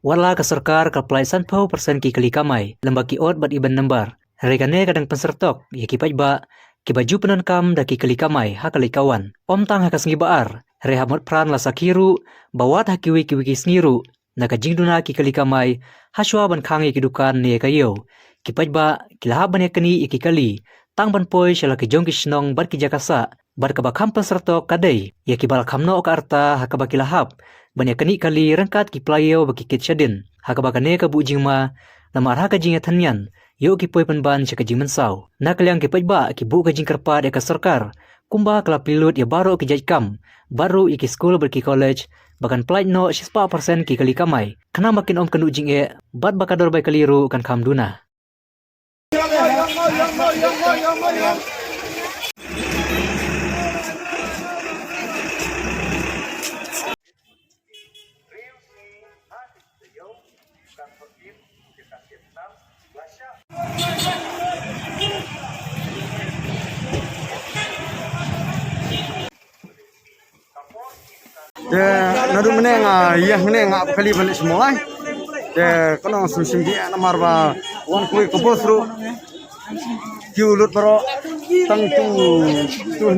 Wala ka sarkar ka play 10% ki kali kamay, lembak ki ot bat iban nambar. Regane kadang pensertok, ya ki ba, ki baju penan kam da ki kali kamay ha kali kawan. Om tang ha kasngi baar, rehamot pran la sakiru, bawat ha kiwi kiwi sngiru. Naka jingduna ki kali kamay, haswa ban khangi ki dukan ne kayo. Ki ba, ki lahaban ya kani iki kali, tang ban poi shala ki jong ki shnong bat ki jakasa. Bar ka bakam pensertok kadai, ya ki bal kamno ka arta ha ka baki lahap. Banyak kani kali rangkat ki playo baki kit syadin. Haka bakane ka bu jingma, lamar haka jinga tanyan, yo ki poi penban syaka jing mensau. Na kaliang ki ba ki bu ka jing kerpat ya ka sarkar. Kumba kala pilut ya baru ki jajkam, baru iki school berki college, bahkan pelajar no 10% ki kali kamai. Kena makin om kenu jing bat bakador bay kaliru kan kam duna. Nadu meneng iya meneng kali balik semua. Kalau susim dia namar ba wan kui kebos ru kiulut baro tang tu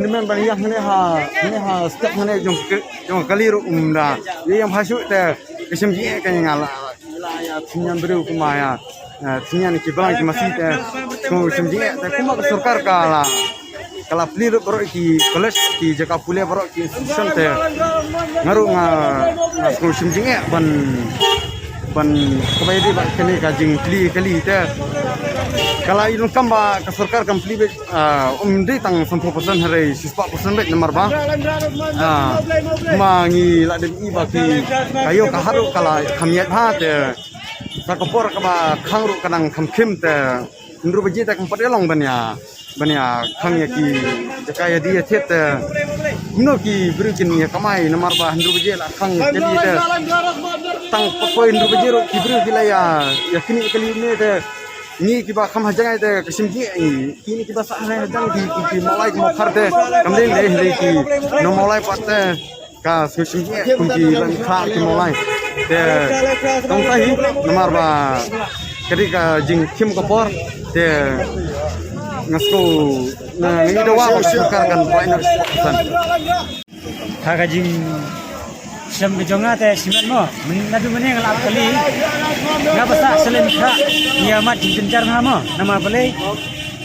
ni men ban iya meneng ha step meneng jong kali ru umda. Ia yang hasil kesim dia kan ngala ya tinyan beru kumaya. Tinyan ki balang ki masih susim dia kuma sarkar kala kalau beli baru ki college ki jaka pulih baru ki institution ngaru sekolah simjing ban kebayar di kini kajing beli kali kalau ini kamba ke sarkar kan beli umdi tang 10% hari 10% bet nomor bang mangi ladem iba ki kayo kaharu kalau kamiat hat sakopor kaba khangru kanang khamkim ndru baji ta kampat elong banya khang ya ki jakaya dia thet no ki brukin ya kamai namar ba ndru baji la khang jadi tang pokoi ndru baji ro ki bru gilaya ya kini kali ne ni ki ba kham hajangai kasim ji kini ki ba sa hai hajang ki molai mo pharte kamden le ki no molai patte ka kasim ji kunji lan kha ki molai tong tai namar ba kadi ka jing kim kapor ngasko na ngi dawa ko sarkar kan final san kaga jing sam jonga te simat mo nadu meneng la kali ngabasa selen kha ya mat jinjar na mo nama bale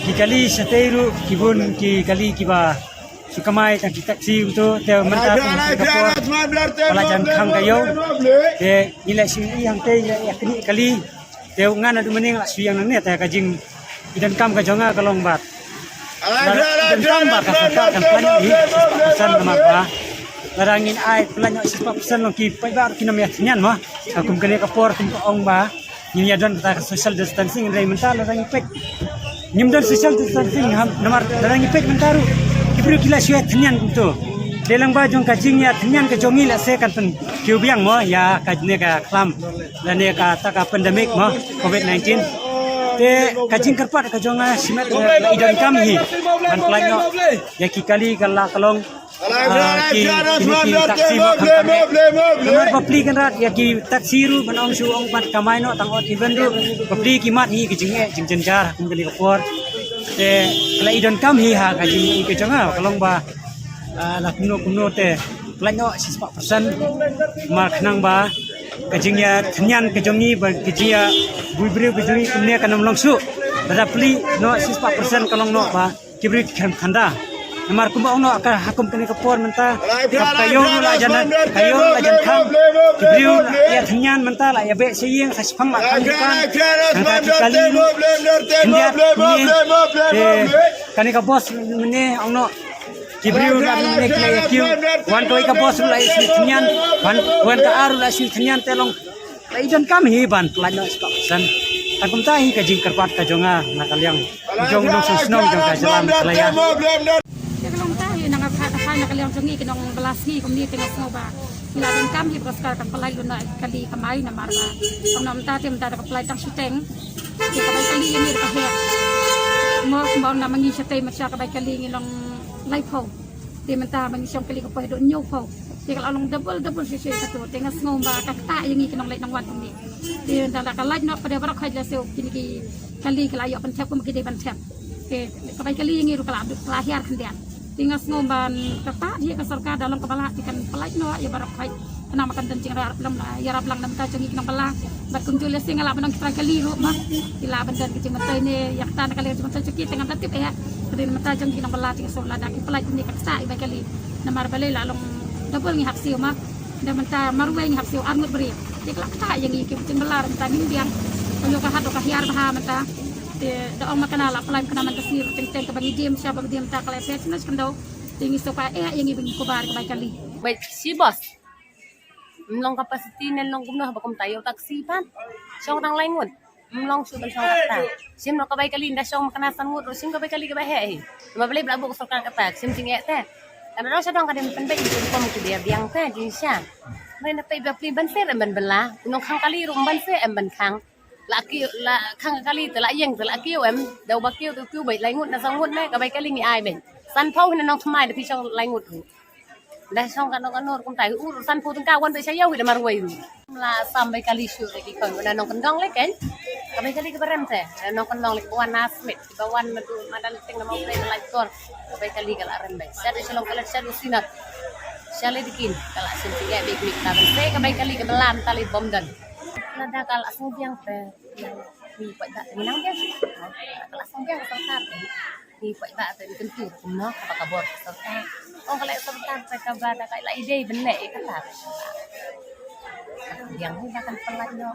ki kali sateiru kibun ki kali kiba sukamai tak taksi itu te mentar kapor pelajan khang kayo te nilai sing yang te ya kali te ngan adu meneng la suyang ne te kajing idan kam ka jonga kalong bat idan kam ba ka sarkar kan pani pesan nama ba larangin ai pelanyo 10% long ki pai ba kinam ya nyan mo akum kene kapor kum ong ba nya don ta social distancing rei mental larang ipek nyim don social distancing ham namar larang ipek mentaru kibru kila syua thnyan tu delang ba jong kajing ya thnyan ka jongi la se kan pen kiubiang mo ya kajne ka klam lane ka ta ka pandemic mo covid-19 te kajing kerpat ka jonga simet idan kam hi kan pelanyo ya ki kali kala kalong ki taksi mo kan namar papli kan rat ya ki taksi ru banong su ong pat kamai no tang ot event ru papli ki mat hi ki jing jenjar kum kali kapor te kala idan kam hi ha kajing ki jonga kalong ba la kuno te pelanyo 10% mar khnang ba kajingnya thnyan kajongi ba kijia buibri bijuri kumne kanam longsu dada pli no 10% kalong no ba kibri khanda namar kumba ono aka hakum kene kapor menta kayo la janan kayo la jan kham kibri ya thnyan menta la ya be seyeng khaspham ma kan kan kali india kane ka bos mene ono kibriu dan nekle kiu wan toy ka bos la isi thnyan wan ka aru la isi thnyan telong la idan kam hi ban plan san akum ta hi ka jing kerpat ka jonga nakaliang jong no susnong jong ka jalan kelaya ya kalong ta hi nang ka nakaliang jongi kinong belas hi kumni tengah soba ila dan kam hi praskar kan pelai luna kali kamai na marba ong nam ta tim ta ka pelai tang suteng ki ka bai kali ni ka he mo na mangi sate ma sya ka bai kali ngilong lai phau di menta mangi syong kali ka pai do nyu phau Dia kalau long double sih satu tengah ngomba kata yang ikan lek nang wan ni dia dalam kalau nak pada barak aja sih kini kali ayo pencap ko magide pencap ke kapay kali yang iru kelahir kendian tinggal ngomba kata dia ke sarka dalam kepala ikan pelaj no ya barak kena makan dan cingra belum ya rablang nam ta cengi nang pala bat kunjul sing ala benang kira kali ru mah ila bendan ke cimata ini yak tan kali cimata ceki tengah tatip ya kedin mata cengi nang pala cing sola dak pelaj ni kaksa iba kali namar balai lalong double ngi hap siu mak dan menta marwe ngi hap siu armut beri diklak ta yang iki cing belar menta mimbiang kalau ka hado ka hiar bah menta da ong makana la pelai kana menta sir ceng ke bangi dim siapa dim ta kale pet nas kendo tingi sopa yang ibing ko bar ka kali baik si bos mlong kapasiti nen long kumno bakom tayo taksi pan syong tang lain ngut mlong su ban syong kata sim no kabay kali nda syong makanasan ngut sim kabay kali ka bahe mabali blabu ko sorkan kata sim ting ete karena orang sedang kadang penting itu kamu tu dia biang teh jinsya mereka tak iba pli ban fer ban belah unong kang kali rum ban fer ban kang laki la kang kali tu la yang tu laki em dau bakio tu kiu bai lai ngut na sang ngut me kabay kali ni ai ben san phau ni nong thmai de pi syong lai ngut dah syong kan nong kum tai san phau tung kawan be sayau de marwai la sampai kali syur lagi kon na nong kendong le kan kabay kali ke barem teh nong kendong le kawan nasmet kawan madu madan ting na mau play lai tor kabay kali kala rembek sada syalong kala sada sinat syale dikin kala sinti ya big mik ta ben kabay kali ke belam tali bom dan nada kala sungbiang teh ni pak tak minang dia kala sungbiang serta ni pak tak tadi kentur no apa kabar serta oh kalau serta kabar ada kayak ide benek kata yang ini akan pelan no